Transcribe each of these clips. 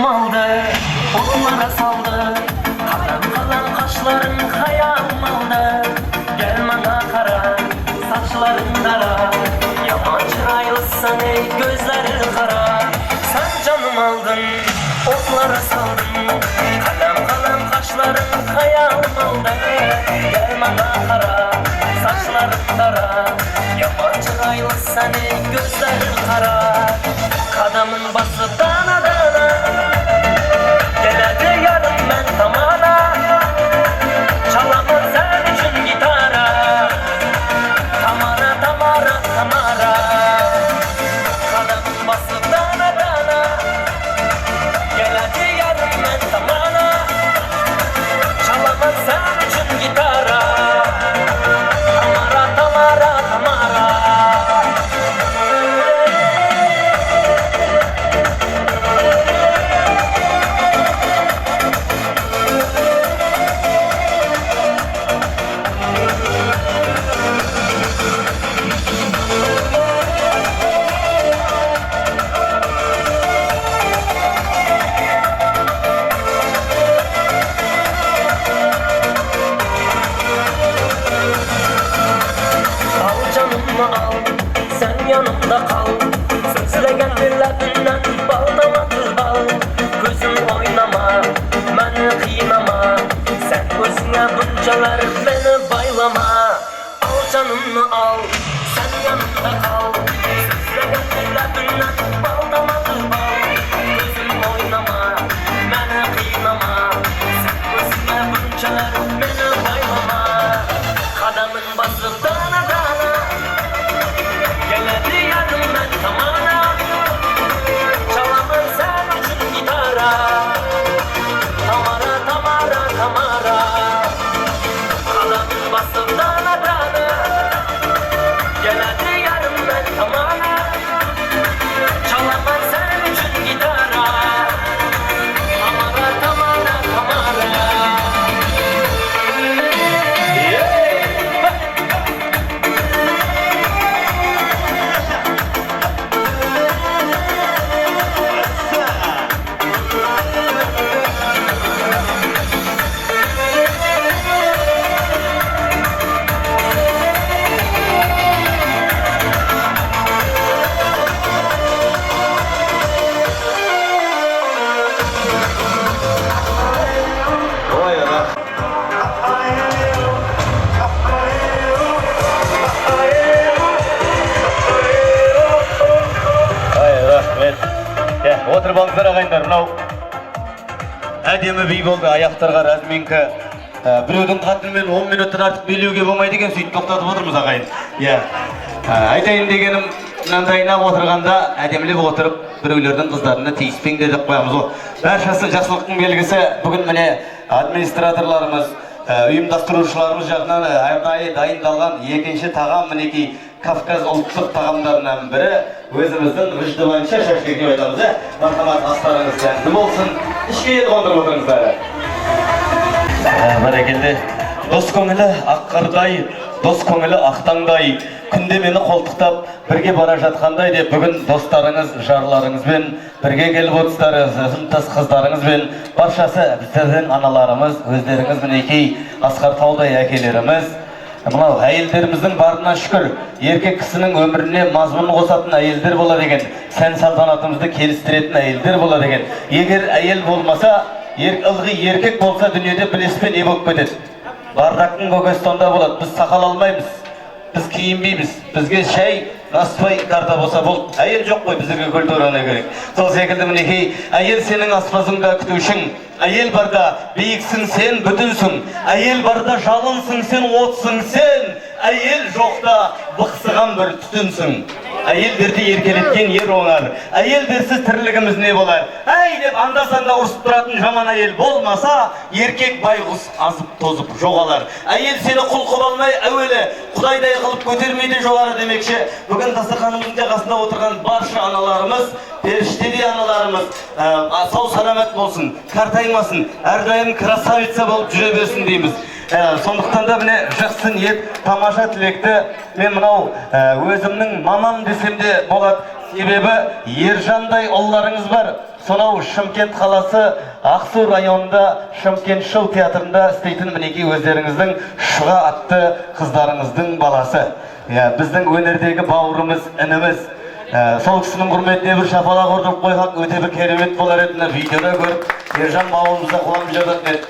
canım aldı, otlara saldı. Kalan kalan kaşların hayalım aldı. Gel bana kara, saçların dara. Yaman çırağılısın ey gözlerin kara. Sen canım aldın, otlara saldın. Kalan kalan kaşların hayalım aldı. Gel bana kara, saçların dara. Yaman çırağılısın ey gözlerin kara. Kadamın bası dana dana. Geledi yarım ben tamana. Çalamam sen için gitara. Tamara tamara tamara. Kadamın bası dana dana. Geledi yarım ben tamana. Çalamam sen için gitara. Tamara tamara tamara. Sen yanımda kal. Sözlegen dillerinden bağlamadı bal. Gözüm oynama, beni kıynama. Sen gözüne buncalar beni baylama. Al canımı al, sen yanımda kal. Sözlegen dillerinden bağlamadı bal. Gözüm oynama, beni kıynama. Sen gözüne buncalar beni baylama. Kadamın bası dana dana. Geledi yarım ben tamana. Çalamam sen için gitara. Tamara tamara tamara. Kadamın bası dana dana. Geledi yarım ben tamana. Çalamam sen için gitara. Tamara tamara tamara. Отырып алыңыздар ағайындар, мынау әдемі би болды, аяқтарға разминка. Біреудің қатынымен 10 минуттан артық билеуге болмайды екен, сөйтіп тоқтатып отырмыз ағайын. Айтайын дегенім, мынандайына отырғанда әдемілеп отырып, біреулердің қыздарына тиіспеңдер деп қоямыз ғой. Баршасы жақсылықтың белгісі. Бүгін міне администраторларымыз, ұйымдастырушыларымыз жағынан арнайы дайындалған екінші тағам мінекей Кавказ ұлттық тағамдарынан бірі өзіміздің Выждыванша шашлык деп айтамыз. Мархамат, астарыңыз сәнді болсын. Ішке ел қондырып отырыңыздар. Бәрекелді. Дос көңілі аққардай, дос көңілі ақтаңдай. Күнде мені қолтықтап бірге бара жатқандай деп бүгін достарыңыз, жарларыңызбен бірге келіп отырсыздар. Сыныптас қыздарыңызбен баршасы біздердің аналарымыз, өздеріңіз мінекей Асқар Таудай әкелеріміз. Мынау әйелдеріміздің барына шүкір, еркек кісінің өміріне мазмұн қосатын әйелдер болады екен, сән салтанатымызды келістіретін әйелдер болады екен. Егер әйел болмаса, ылғи еркек болса дүниеде білеспе не болып кетеді. Бардақтың көкесі тонда болады, біз сақал алмаймыз, біз киінбейміз, бізге шай аспай карта болса бол. Әйел жоқ қой, бізге культураны керек. Сол секілді мінекей, әйел сенің аспазыңда күтушің. Әйел барда биіксің сен бүтінсің. Әйел барда жалынсың сен отсың сен. Әйел жоқта бықсыған бір түтінсің. Әйелдерді еркелеткен ер оңар. Әйелдерсіз тірлігіміз не болар? Әй деп анда-санда ұрсып тұратын жаман әйел болмаса, еркек байғұс азып тозып жоғалар. Әйел сені құл қып алмай әуелі құдайдай қылып көтермейді жоғары демекші. Бүгін дастарханымыздың жағасында отырған барша аналарымыз, періштедей аналарымыз сау саламат болсын, қартаймасын, әрдайым красавица болып жүре берсін дейміз. Сондықтан да міне жақсы ниет, тамаша тілекті мен мынау өзімнің мамам десем де болады. себебі ержандай ұлдарыңыз бар. Сонау Шымкент қаласы Ақсу районында Шымкент шоу театрында істейтін мінекей өздеріңіздің Шұға атты қыздарыңыздың баласы. Біздің өнердегі бауырымыз, ініміз. Сол кісінің құрметіне бір шапалақ ұрдырып қойған өте бір керемет болар еді. Видеода көріп, Ержан бауырымызда қуанып жататын еді.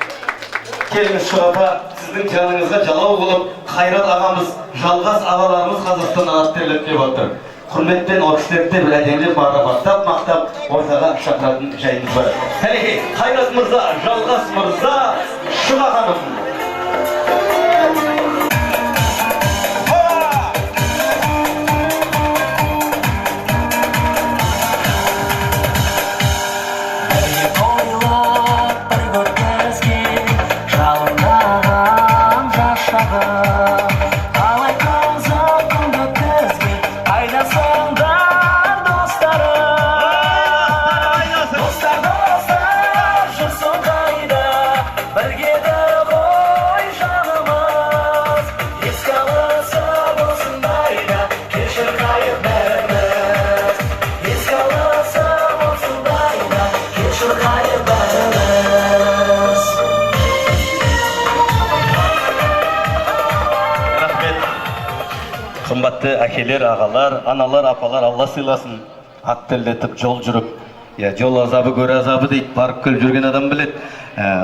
Келіңіз Шұға, сіздің жаныңызға жалау болып, Қайрат ағамыз, жалғас ағаларымыз Қазақстаннан ат терлеп деп отыр. Құрметпен ол кісілерді бір әдемілеп марапаттап, мақтап, ортаға шақыратын жайымыз бар. Кәнекей, Қайрат мырза, жалғас мырза, Шұға ханым. Қымбатты әкелер, ағалар, аналар, апалар, Алла сыйласын. Ат тілдетіп жол жүріп, жол азабы көр азабы дейді, барып көл жүрген адам біледі.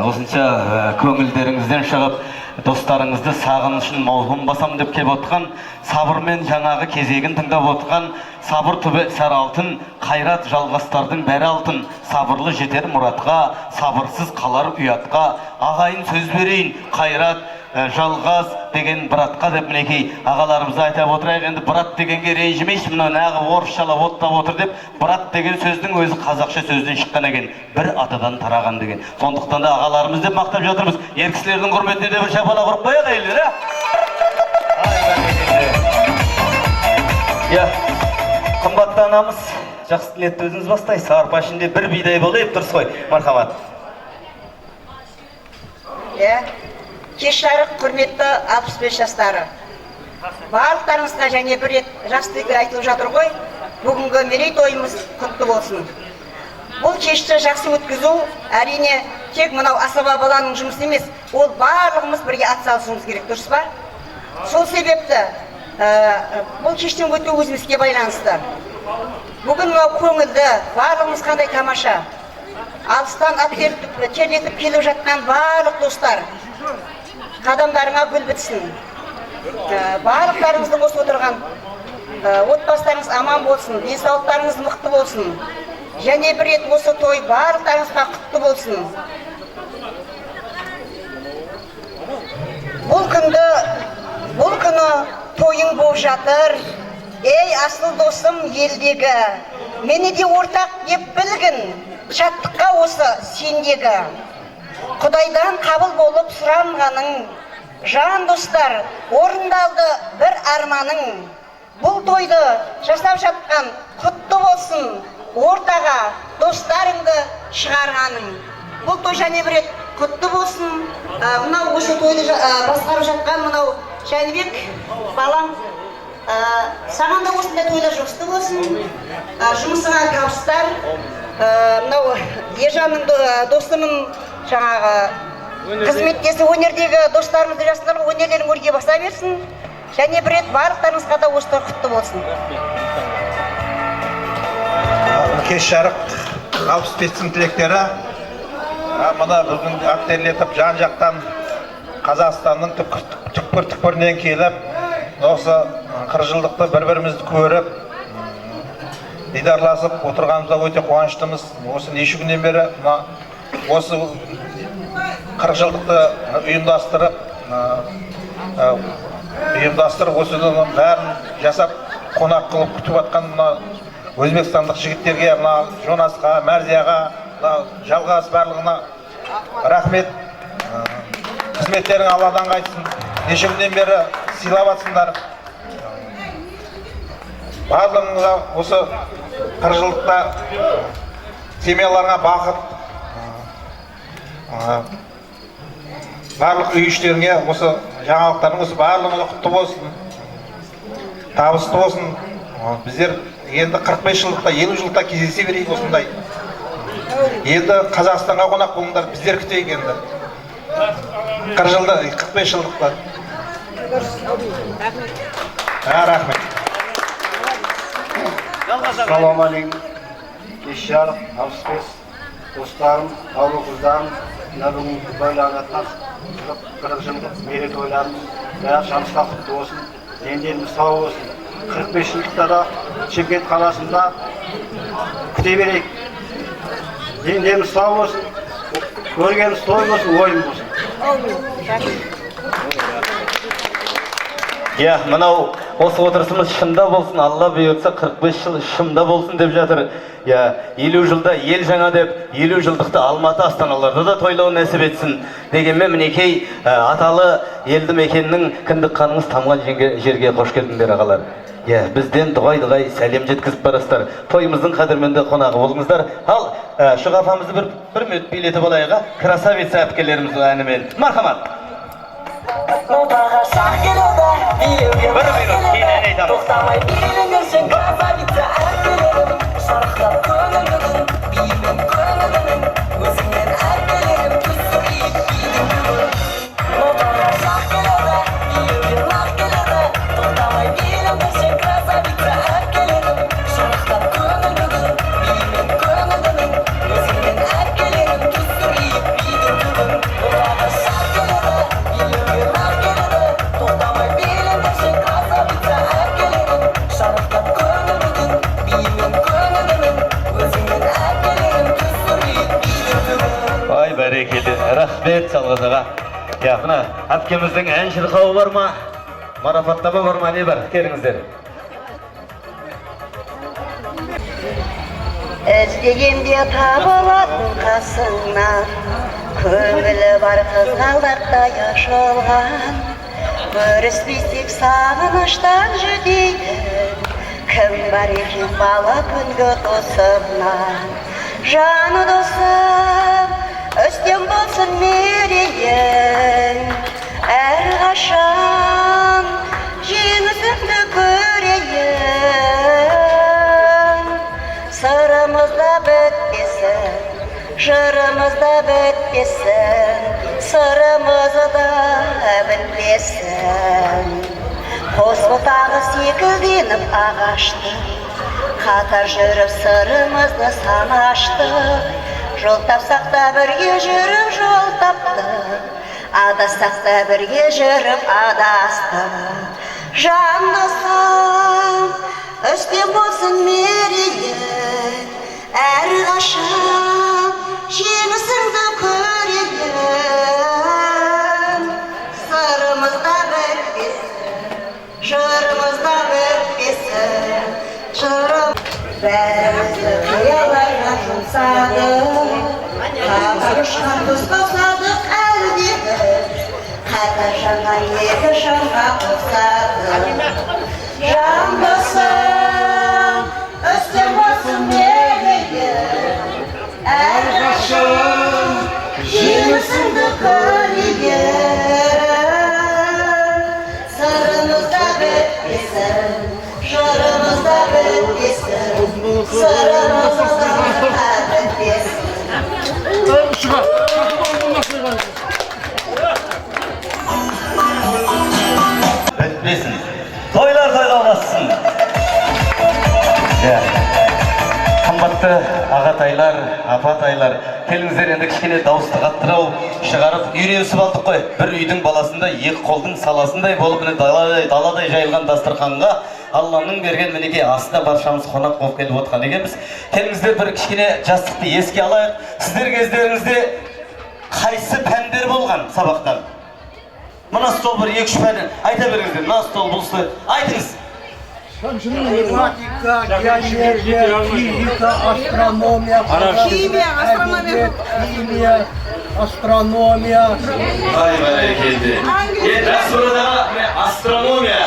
Осынша көңілдеріңізден шығып, достарыңызды сағынышын маузым басам деп кеп отқан, сабырмен жаңағы кезегін тыңдап отқан, сабыр түбі сары алтын, Қайрат жалғастардың бәрі алтын, сабырлы жетер мұратқа, сабырсыз қалар ұятқа, ағайын сөз берейін, Қайрат жалғас деген братқа деп мінекей ағаларымызды айтап отырайық. Енді брат дегенге ренжімейсің, мына нағы орысшалап оттап отыр деп, брат деген сөздің өзі қазақша сөзден шыққан екен, бір атадан тараған деген. Сондықтан да ағаларымыз деп мақтап жатырмыз. Ер кісілердің құрметіне де бір шапалақ ұрып қояйық әйелдер, қымбатты анамыз, жақсы тілекті өзіңіз бастайсыз. Арпа ішінде бір бидай болып тұрсыз ғой, мархамат. Кеш жарық құрметті 65 жастары. Барлықтарыңызға және бір рет жақсылығы айтылып жатыр ғой, бүгінгі мерейтойымыз құтты болсын. Бұл кешті жақсы өткізу әрине тек мынау асаба баланың жұмысы емес, ол барлығымыз бірге атсалысуымыз керек, дұрыс па? Сол себепті бұл кештен өту өзімізге байланысты. Бүгін мынау көңілді, барлығымыз қандай тамаша. Алыстан ат терлетіп келіп жатқан барлық достар, қадамдарыңа гүл бітсін. Барлықтарыңыздың осы отырған отбасыларыңыз аман болсын, денсаулықтарыңыз мықты болсын. Және бір рет осы той барлықтарыңызға құтты болсын. Бұл күні тойың болып жатыр. Ей асыл досым елдегі, мені де ортақ деп білгін, шаттыққа осы сендегі. Құдайдан қабыл болып сұранғаның, жан достар, орындалды бір арманың. Бұл тойды жасап жатқан құтты болсын, ортаға достарыңды шығарғаның. Бұл той және бір рет құтты болсын. Мынау осы тойды басқарып жатқан мынау Жәнібек балам, саған да осындай тойлар жұғысты болсын. Жұмысыңа табыстар. Мынау Ержанның достымын, жаңағы қызметтесі, өнердегі достарымызды жасылар өнерлерін өрге баса берсін. Және бір рет барлықтарыңызға да осылар құтты болсын. Кеш жарық 65-тің тілектері. Мына бүгін актерлетіп жан жақтан Қазақстанның түкпір-түкпірінен келіп, осы 40 жылдықты бір-бірімізді көріп, дидарласып отырғанымызда өте қуаныштымыз. Осы неше күннен бері осы 40 жылдықты ұйымдастырып, осы бәрін жасап, қонақ қылып күтіп атқан өзбекстандық жігіттерге, Жонасқа, Мәрзияға, жалғас барлығына рахмет. Қызметтерің Алладан қайтсын. Неше күннен бері сыйлап атсыңдар. Барлығыңызға осы 40 жылдықта семьяларыңа бақыт, барлық үй іштеріңе осы жаңалықтарың осы барлығыңызға құтты болсын, табысты болсын. Біздер енді 45 жылдықта 50 жылдықта кездесе берейік осындай. Енді Қазақстанға қонақ болыңдар, біздер күтейік енді. 40 жылда 45 жылдықта. Рахмет. Ассалаумағалейкум. Кеш жарық, алпыс достарым, ауыл қыздарым, мына бүгінгі тойларына 40 жылдық мерейтойларымыз бәрі шамсқа құтты болсын, дендеріміз сау болсын. 45 жылдықта да Шымкент қаласында күте берейік. Дендеріміз сау болсын, көргеніміз той болсын, ойын болсын. Мынау осы отырысымыз шында болсын, Алла бұйыртса 45 жыл шында болсын деп жатыр. 50 жылда ел жаңа деп, 50 жылдықты Алматы астаналарда да тойлау нәсіп етсін. Дегенмен мінекей аталы елді мекеннің кіндік қаныңыз тамған жерге қош келдіңдер ағалар. Бізден дұғай сәлем жеткізіп барасыздар. Тойымыздың қадірменді қонағы болыңыздар. Ал Шұғафамызды бір минут билетіп алайық, красавица әпкелеріміз әнімен. Мархамат. Бір минут кейін ән айтамыз. Тоқтамай биліңерсің красавица әпкелерім, шарықтап көңілдің, бимен көңілдің, өзіңнен әпкелерім түсірейік бидің бүгін. Нотаға шақ келеді, биюге лақ келеді, тоқтамай биліңерсің красавица әпкелерім, шарықтап көңілдің, бимен көңілдің, өзіңнен әпкелерім түсірейік бидің бүгін. Нотаға шақ келеді, биюге лақ келеді, тоқтамай биліңерсің красавица әпкелерім, шарықтап көңілдің, бимен көңілдің, өзіңнен әпкелерім түсірейік бидің бүгін. Ай, бәрекелді. Рахмет Салғыз аға. Мына әпкеміздің ән шырқауы бар ма? Марафаттама бар ма? Не бар? Келіңіздер. Іздегенде табылатын қасыңнан, көңілі бар қызғалдақтай ашылған, көріспесек сағыныштан жүдейді, кім бар екен бала күнгі досымнан. Жаны досым, үстем болсын мерейің, әрқашан жеңісіңді көрейін. Сырымызда бітпесін, жырымызда бітпесін, сырымызда бітпесін. Қос бұтағы секілденіп ағашты, қатар жүріп сырымызды санашты. Жол тапсақ та бірге жүріп жол тапты, адассақ та бірге жүріп адасты. Жан досым, үстем болсын мерейің, әрқашан жеңісіңді көрейін. Сырымызда бітпесін, жырымызда бітпесін, бәрімізді қияларға жұмсады, қағар ұшқан құс қосадық әлдегі, қатар жанған екі жанға қосады. Жан досым, үстем болсын мерейің, әрқашан жеңісіңді көрейін. Сырымызда бітпесін, жырымызда бітпесін, сырымызда бітпесін. Бітпесін. Тойлар тойланбасын. Қымбатты ағатайлар, апатайлар, келіңіздер енді кішкене дауысты қаттырау шығарып үйренісіп алдық қой. Бір үйдің баласында екі қолдың саласындай болып даладай жайылған дастарханға Алланың берген мінекей астына баршамыз қонақ болып келіп отқан екенбіз. Келіңіздер бір кішкене жастықты еске алайық. Сіздер кездеріңізде қайсы пәндер болған сабақтан? Мына стол бір 2-3 пән айта беріңіздер. Мына стол бұл стол айтыңыз. Математика, геометрия, физика, астрономия, химия, астрономия. Ай, бәрекелді. Жақсы burada астрономия,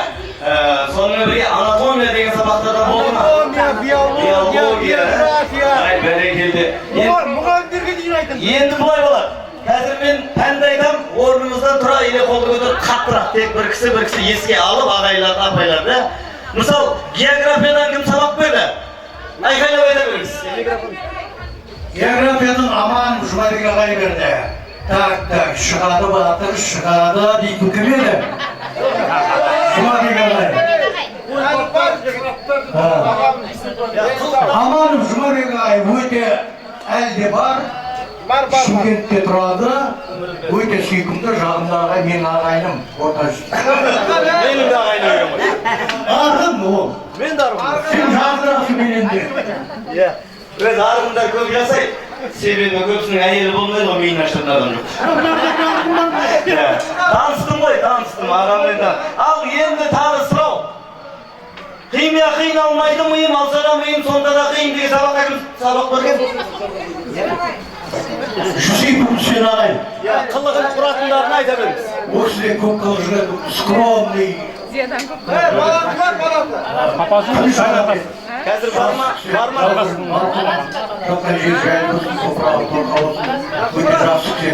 сонымен бірге анатомия деген сабақтарда болды ма? Анатомия, биология, география. Ай, бәрекелді. Мұғалімдерге дейін айтыңыз. Енді бұлай болады. Қазір мен пәнді айтам, орнымыздан тұра, или қолды көтеріп қаттырақ тек бір кісі еске алып, ағайларды, апайларды. Мысал, географиядан кім сабақ берді? Айқайлап айта беріңіз. Географиядан Аман Жұмабек ағай берді. Так, шығады батыр, шығады дейтін кім еді? Жұмабек ағай. Аман Жұмабек ағай өте әлде бар. Шымкентте тұрады, өте сүйкімді, жағымда ағай, мен ағайыным, орта жүз. Менің де ағайыным ғой. Арғын ол. Мен де арғын. Сен жағдырақсың менен де. Өз арғындар көп жасай. Себебі көпсінің әйелі болмайды ғой, миын ашқан адам жоқ. Таныстым ғой, ағаммен да. Ал енді тағы сұрау. Химия қиын алмайды миым, алса да миым, сонда да қиын деген сабаққа кім сабақ берген? Жүсейіп сен ағай. Қылығын құратындарын айта беріңіз. Осы де көп қылық жүрген, скромный. Қазір бар ма? Жоқта жер жайлы болсын, топырағы торқа болсын. Өте жақсы кісі.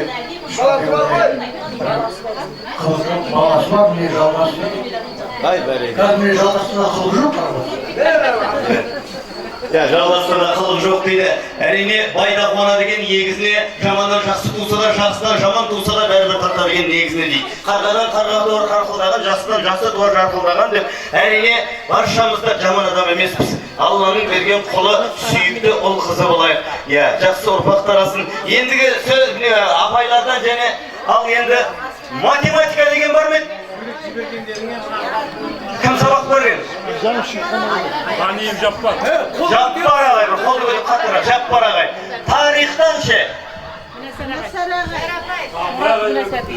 Қылықтың баласы бар, міне жалғасы. Ай, бәрек. Қазір міне жалғасында қылық жоқ. Жалғастырда қылық жоқ дейді. Әрине, байда қуана деген негізіне жаманнан жақсы туса да, жақсыдан жаман туса да бәрібір тарта деген негізіне дейді. Қарғадан қарға туар қарқылдаған, жақсыдан жақсы туар жарқылдаған деп. Әрине, баршамыз да жаман адам емеспіз. Алланың берген құлы сүйікті ұл қызы болайық. Жақсы ұрпақ тарасын. Ендігі апайлардан және ал енді математика деген бар ма? Кім сабақ берген? Таниев Жаппар. Жаппар ағай, қол көтеріп қатырақ, Жаппар ағай. Тарихтан ше?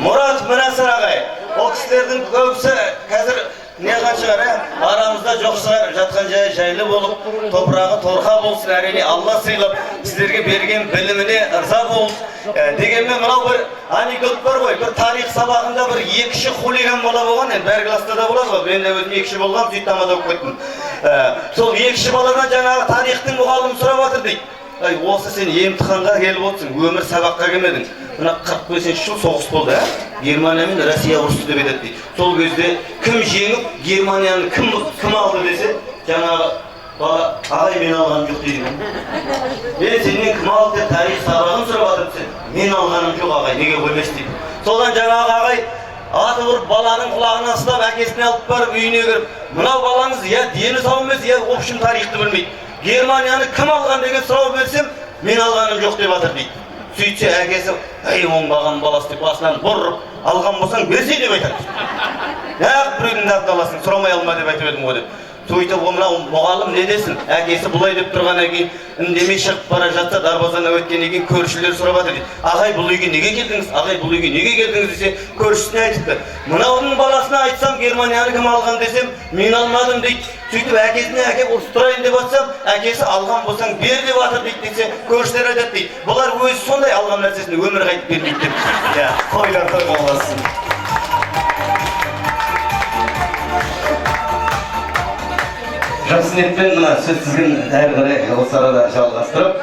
Мұрат Мінәсір ағай. Ол кісілердің көбісі қазір неған шығар, арамызда жоқ шығар, жатқан жай жайлы болып, топырағы торқа болсын, әрине Алла сыйлап, сіздерге берген біліміне ырза болсын. Дегенмен мынау бір анекдот бар ғой, бір тарих сабағында бір екіші хулиган бала болған, бәр класста да болады ғой, мен де өзім екіші болғам, сөйтіп тамада оқып кеттім. Сол екіші баладан жаңағы тарихтың мұғалімі сұрап жатыр дейді. Осы сен емтиханға келіп отырсың, өмір сабаққа келмедің. Мына 45 жыл соғыс болды, Германия мен Россия ұрысты деп айтады дейді. Сол кезде кім жеңіп, Германияны кім алды десе, жаңағы бала ағай мен алғаным жоқ дейді. Мен сенен кім алды деп тарих сабағын сұрап жатыр, мен алғаным жоқ ағай, неге қоймас дейді. Содан жаңағы ағай аты ұрып баланың құлағынан ұстап әкесіне алып барып үйіне кіріп, мынау балаңыз дені сау емес, общем тарихты білмейді. Германияны кім алған деген сұрау берсем, мен алғаным жоқ деп жатыр дейді. Сөйтсе әкесі, оңбаған баласы деп басынан бұрып, алған болсаң берсе деп айтады. Біреудің дағдаласын сұрамай алма деп айтып едім ғой деп. Сөйтіп мынау мұғалім не десін? Әкесі бұлай деп тұрғаннан кейін үндемей шығып бара жатса, дарбазадан өткеннен кейін көршілер сұрап жатыр дейді. Ағай бұл үйге неге келдіңіз? Ағай бұл үйге неге келдіңіз десе, көршісіне айтыпты. Мынаудың баласына айтсам, Германияны кім алған десем, мен алмадым дейді. Сөйтіп әкесіне әкеп ұрыстырайын деп жатсам, әкесі алған болсаң бер деп жатыр дейді десе, көршілер айтады дейді. Бұлар өзі сондай алған нәрсесін өмір қайтып бермейді деп. Қойлар той болғасын. Жақсы ниетпен мына сөз тізгін әрі қарай осы арада жалғастырып,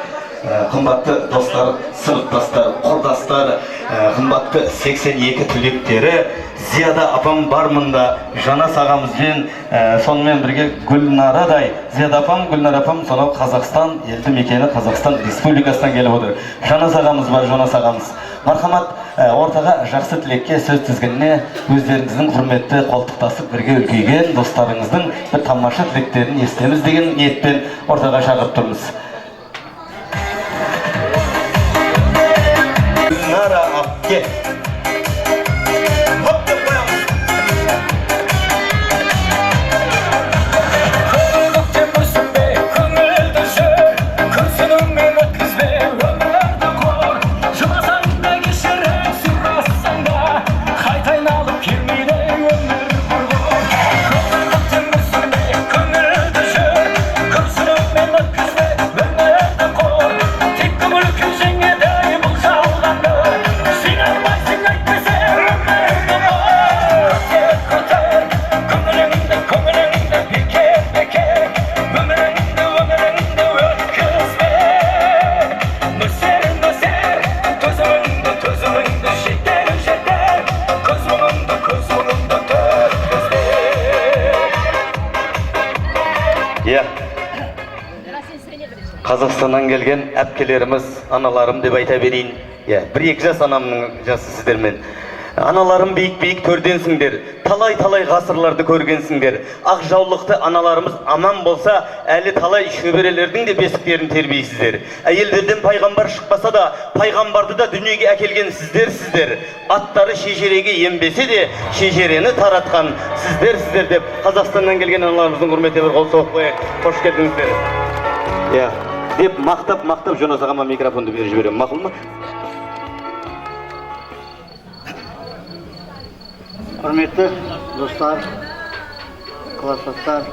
қымбатты достар, сыныптастар, құрдастар, қымбатты 82 түлектері, Зияда апам бар мұнда, Жанас ағамызбен, сонымен бірге Гүлнарадай. Зияда апам, Гүлнар апам, сонау Қазақстан, елді мекені Қазақстан Республикасынан келіп отыр. Жанас ағамыз бар, Жанас ағамыз. Мархамат, ортаға жақсы тілекке сөз тізгініне өздеріңіздің құрметті қолтықтасып бірге үлкейген достарыңыздың бір тамаша тілектерін естеміз деген ниетпен ортаға шақырып тұрмыз. Гүлнара апке. Sing it, Қазақстаннан келген әпкелеріміз, аналарым деп айта берейін. Бір-екі жас анамның жасы сіздермен. Аналарым биік-биік төрденсіңдер, талай-талай ғасырларды көргенсіңдер. Ақ жаулықты аналарымыз аман болса, әлі талай шөберелердің де бесіктерін тербейсіздер. Әйелдерден пайғамбар шықпаса да, пайғамбарды да дүниеге әкелген сіздер. Аттары шежіреге енбесе де, шежірені таратқан сіздер деп Қазақстаннан келген аналарымыздың құрметіне бір қол соғып қояйық. Қош келдіңіздер. Деп мақтап Жонас ағама микрофонды беріп жіберемін, мақұл ма? Құрметті достар, класстастар,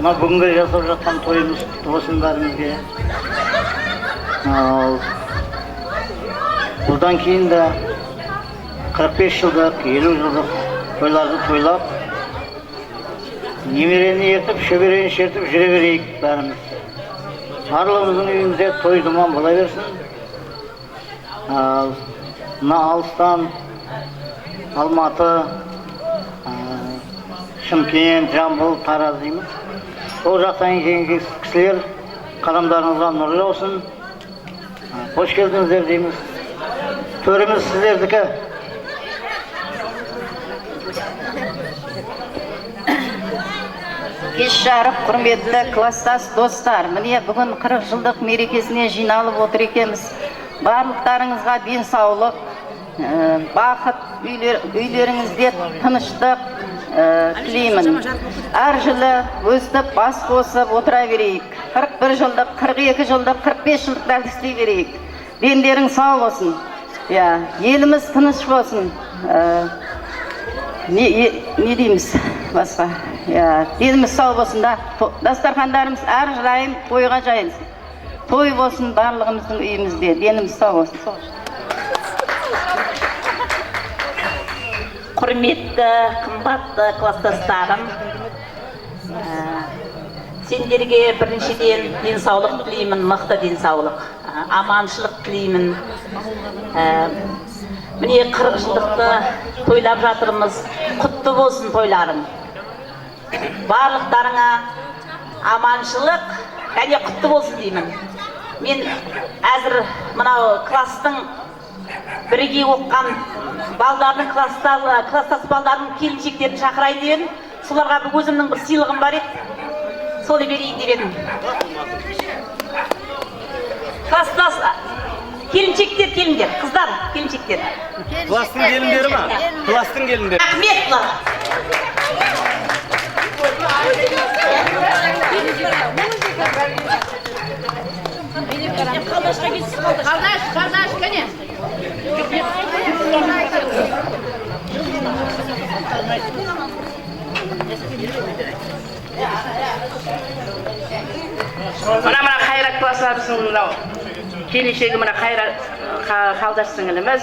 бүгінгі жасап жатқан тойымыз құтты болсын бәрімізге. Бұдан кейін де 45 жылдық, 50 жылдық тойларды тойлап, немерені ертіп, шөберені шертіп жүре берейік бәріміз. Барлығымыздың үйімізде той думан бола берсін. Мына алыстан Алматы, Шымкент, Жамбыл, Тараз дейміз. Сол жақтан келген кісілер қадамдарыңызға нұр жаусын. Қош келдіңіздер дейміз. Төріміз сіздердікі. Кеш жарық, құрметті класстас достар, міне бүгін 40 жылдық мерекесіне жиналып отыр екенбіз. Барлықтарыңызға денсаулық, бақыт, үйлеріңізде тыныштық тілеймін. Әр жылы өстіп бас қосып отыра берейік. 41 жылдық, 42 жылдық, 45 жылдық істей берейік. Дендерің сау болсын. Еліміз тыныш болсын. Не дейміз басқа? Деніміз сау болсын да. Дастархандарымыз әр жылайым тойға жайылсын. Той болсын барлығымыздың үйімізде. Деніміз сау болсын. Құрметті, қымбатты класстастарым, сендерге біріншіден денсаулық тілеймін, мықты денсаулық, аманшылық тілеймін. Міне 40 жылдықты тойлап жатырмыз, құтты болсын тойларың. Барлықтарыңа аманшылық және құтты болсын деймін. Мен әзір мынау класстың бірге оққан балдардың класстас балдардың келіншектерін шақырайын деп едім. Соларға өзімнің бір сыйлығым бар еді. Соны берейін деп едім. Класстас келіншектер келіңдер, қыздар келіншектер. Класстың келіндері ма? Класстың келіндері. Рахмет бұлар. Қалдаш, кәне. Мына қайрат класстарымыздың мынау келешегі мына қайрат қалдаш сіңіліміз.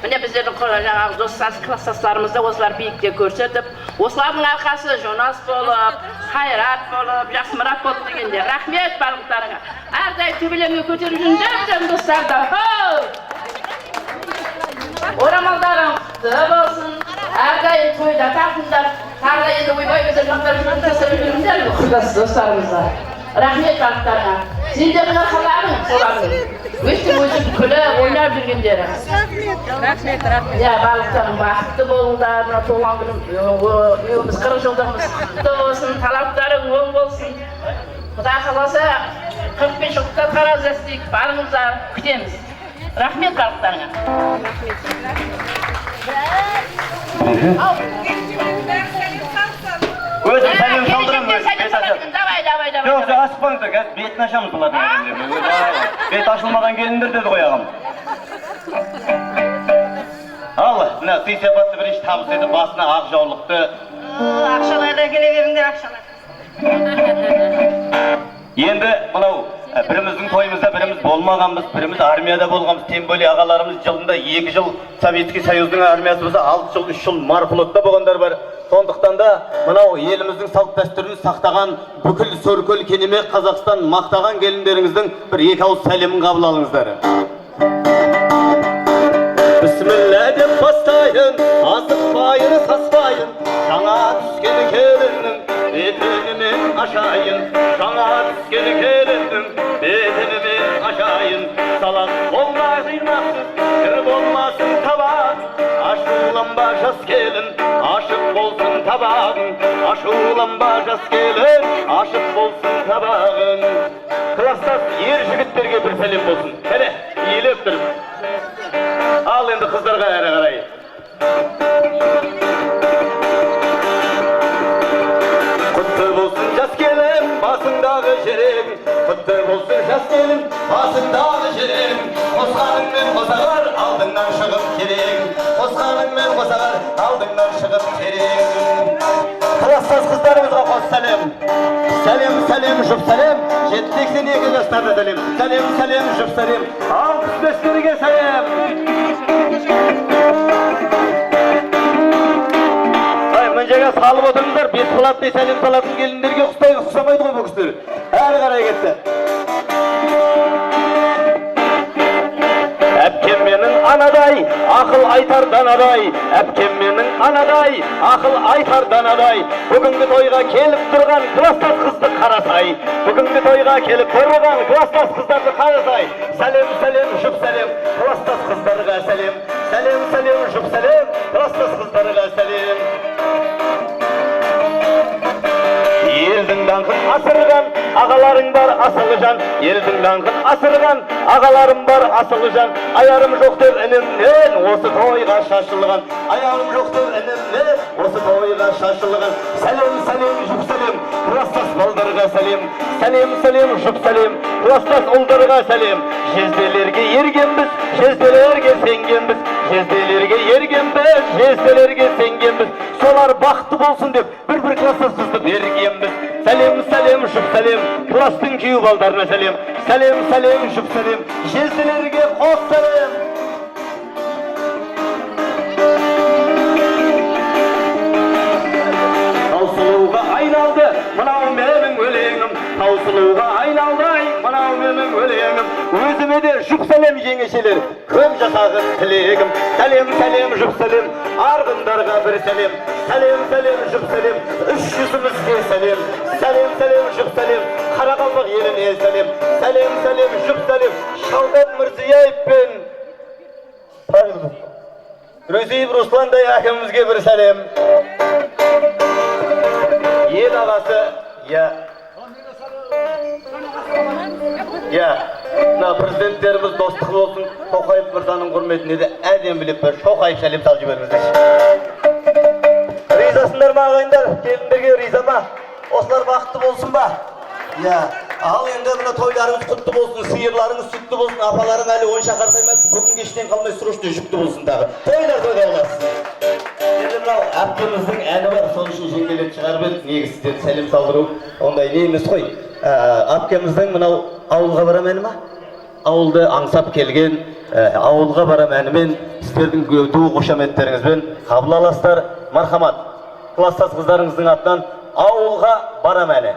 Міне біздердің жаңағы достас класстастарымызды осылар биікте көрсетіп, осылардың арқасы Жонас болып, Қайрат болып, Жақсымұрат болып дегенде рахмет барлықтарыңа. Әрдайым төбелеріңе көтеріп жүріңдер достарда. Орамалдарың құтты болсын, әрдайым тойда тартыңдар, тарда енді ойбай біздер жақтар жүріңдер құрдас достарымызға. Рахмет барлықтарыңа. Сендердің арқаларың солардың. Өстіп күліп, ойнап жүргендері. Рахмет. Барлықтарың бақытты болыңдар. Мына туған күнім, үйіміз 40 жылдығымыз құтты болсын, талаптарың оң болсын. Құда қаласа 45 жылдықта тараз істейік, барыңыздар, күтеміз. Рахмет барлықтарыңа. Өзім сәлем салдырам өзім. Давай. Жоқ, асықпаңыздар, қазір бетін ашамыз бұлардың. Бет ашылмаған келіндер деді ғой ағам. Ал, мына сый сипатты бірінші табыс етіп, басына ақ жаулықты. Ақшаларда келе беріңдер, ақшалар. Енді мынау біріміздің тойымызда біріміз болмағанбыз, біріміз армияда болғанбыз. Тем более ағаларымыз жылында 2 жыл Советский Союздың армиясы болса, 6 жыл, 3 жыл марфлотта болғандар бар. Сондықтан да мынау еліміздің салт дәстүрін сақтаған бүкіл сөркөл кенемек Қазақстан мақтаған келіндеріңіздің бір 2 ауыз сәлемін қабыл алыңыздар. Бісміллә деп бастайын, асықпайын, саспайын, жаңа түскен келіннің етегімен ашайын, жаңа түскен келіннің қимақсыз кір болмасын табағың, ашуланба жас келін, ашық болсын табағың, ашуланба жас келін, ашық болсын табағың. Класстас ер жігіттерге бір сәлем болсын. Кәне, иіліп тұрып. Ал енді қыздарға әрі қарай. Құтты болсын жас келін, басыңдағы жерің. Құтты болсын жас келін, басыңдағы жерің. Қосқаныңмен қосағар, алдыңнан шығып керең. Қосқаныңмен қосағар, алдыңнан шығып керең. Класстас қыздарымызға қос сәлем. Сәлем, сәлем, жұп сәлем. 82 жастарда сәлем. Сәлем, сәлем, жұп сәлем. 65-терге сәлем. Мынжаға салып отырыңыздар, бес қылаттай сәлем салатын келіндерге ұқсамайды ғой бұл кісілер. Әрі қарай кетті. Әпкем менің анадай, ақыл айтар данадай. Әпкем менің анадай, ақыл айтар данадай. Бүгінгі тойға келіп тұрған класстас қызды қарасай. Бүгінгі тойға келіп тұрған класстас қыздарды қарасай. Сәлем, сәлем, жұп сәлем, класстас қыздарға сәлем. Сәлем, сәлем, жұп сәлем, класстас қыздарға сәлем. Елдің даңқын асырған ағаларың бар асылы жан. Елдің даңқын асырған ағаларым бар асылы жан. Аярым жоқ деп інімнен осы тойға шашылған. Аярым жоқ деп інімнен осы тойға шашылған. Сәлем, сәлем, жұп сәлем, класстас балдарға сәлем. Сәлем, сәлем, жұп сәлем, класстас ұлдарға сәлем. Жезделерге ергенбіз, жезделерге сенгенбіз. Жезделерге ергенбіз, жезделерге сенгенбіз. Солар бақытты болсын деп бір класстас қызды бергенбіз. Сәлем, сәлем, жұп сәлем, класстың күйеу балдарына сәлем. Сәлем, сәлем, жұп сәлем, жезделерге қос сәлем. Таусылуға айналды мынау менің өлеңім. Таусылуға айналды мынау менің өлеңім. Өзіме де жұп сәлем жеңешелер, көм жасағын тілегім. Сәлем, сәлем, жұп сәлем, арғындарға бір сәлем. Сәлем, сәлем, жұп сәлем, 300-імізге сәлем. Сәлем, сәлем, жұп сәлем, Қарақалпақ еліне сәлем. Сәлем, сәлем, жұп сәлем, Шалдат Мырзияев пен Рөзиев Русландай әкімімізге бір сәлем. Ел ағасы, мына президенттеріміз достық болсын, Тоқаев мырзаның құрметіне де әдем біліп бір Тоқаев сәлем салып жіберіңіздерші. Ризасындар ма ағайындар? Келіндерге риза ма? Осылар бақытты болсын ба? Ал енді мына тойларыңыз құтты болсын, сиырларыңыз сүтті болсын, апаларың әлі ойыншақ арсаймасын, бүгін кештен қалмай сұрышты жүкті болсын тағы. Тойлар тойда боласыз. Енді мынау әпкеміздің әні бар, сол үшін жеңгелер шығарып еді, негізі сіздерді сәлем салдыру ондай не емес қой. Әпкеміздің мынау ауылға барам әні ма? Ауылды аңсап келген, ауылға барам әнімен, сіздердің ду қошаметтеріңізбен қабыл аласыздар. Мархамат, класстас қыздарыңыздың атынан ауылға барам әні.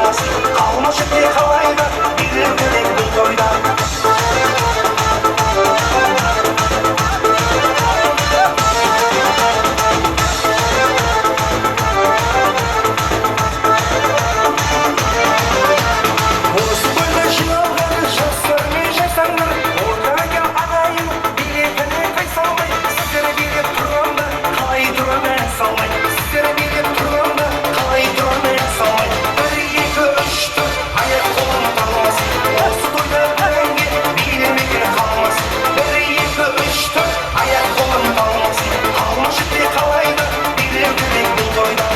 қалмас, қалмашы тек қалайда, билер керек бұл тойда. Осы тойда жиналған жастар мен жастаңдар, ортаға кел ағайын, билетіне қайсалмай, сіздер билеп тұрғанда қалай тұрам ән салмай, сіздер билеп тұрғанда қалай тұрам ән салмай. 1, 2, 3, 4 аяқ қолым талмас, осы тойда әнге билемеген қалмас. 1, 2, 3, 4 аяқ қолым талмас, қалмашы тек қалайда, билер керек бұл тойда.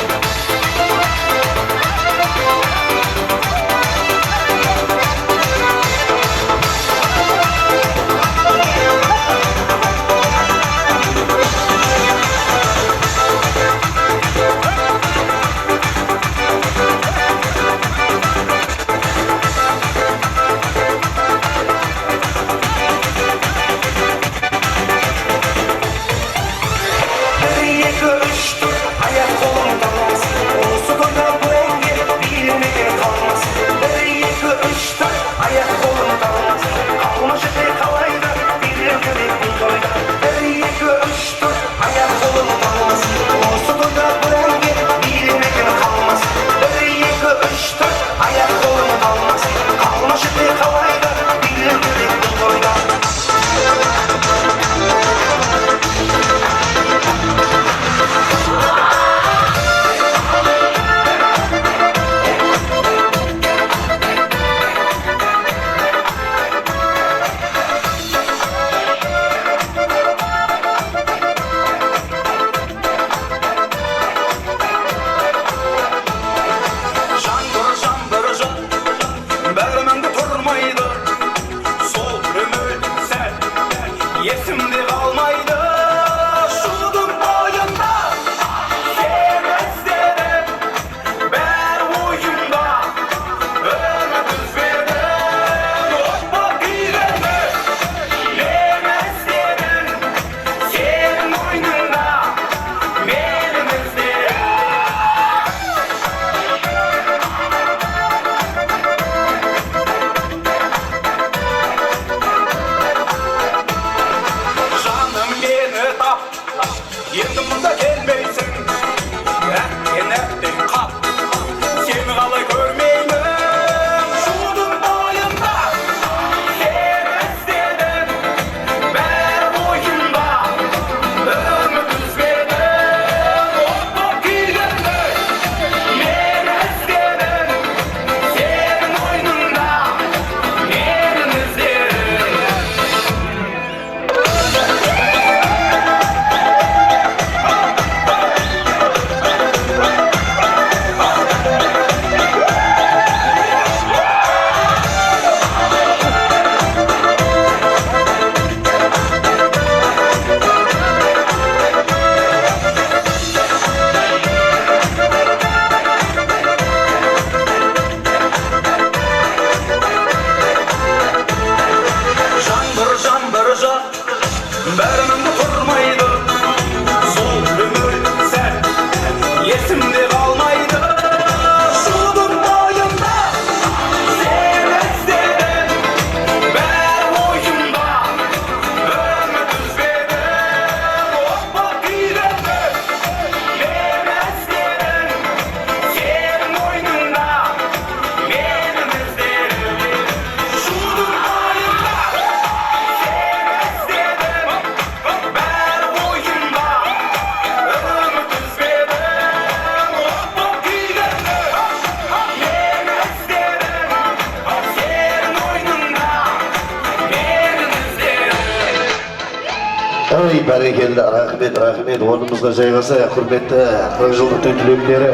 Ой, бәрекелді, рахмет, орнымызға жайғасайық, құрметті 40 жылдық той түлектері.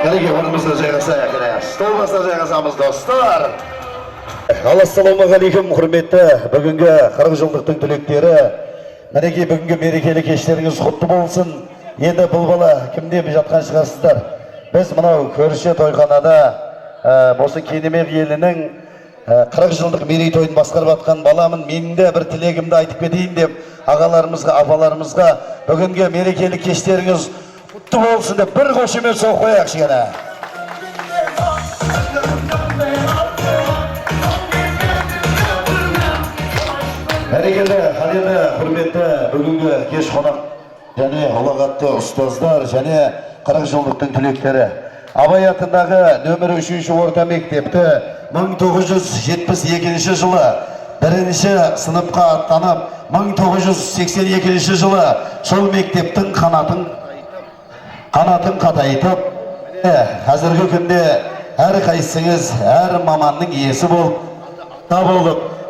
Кәнеке, орнымызға жайғасайық, стол басына жайғасамыз, достар. Ассалаумағалейкум, құрметті бүгінгі 40 жылдықтың түлектері. Мінеке, бүгінгі мерекелі кештеріңіз құтты болсын. Енді бұл бала кімде жатқан шығарсыздар. Біз мынау көрші тойханада осы Кенемер елінің 40 жылдық мерейтойын басқарып атқан баламын. Менің де бір тілегімді айтып кетейін деп ағаларымызға, апаларымызға бүгінгі мерекелі кештеріңіз құтты болсын деп бір қошемет соғып қояйық кішкене. Бәрекелді, қадірлі, құрметті бүгінгі кеш қонақ және ұлағатты ұстаздар және 40 жылдықтың түлектері. Абай атындағы нөмірі 3-ші орта мектепті 1972 жылы бірінші сыныпқа аттанып, 1982 жылы сол мектептің қанатын қатайтып, қазіргі күнде әр қайсыңыз әр маманның иесі болып,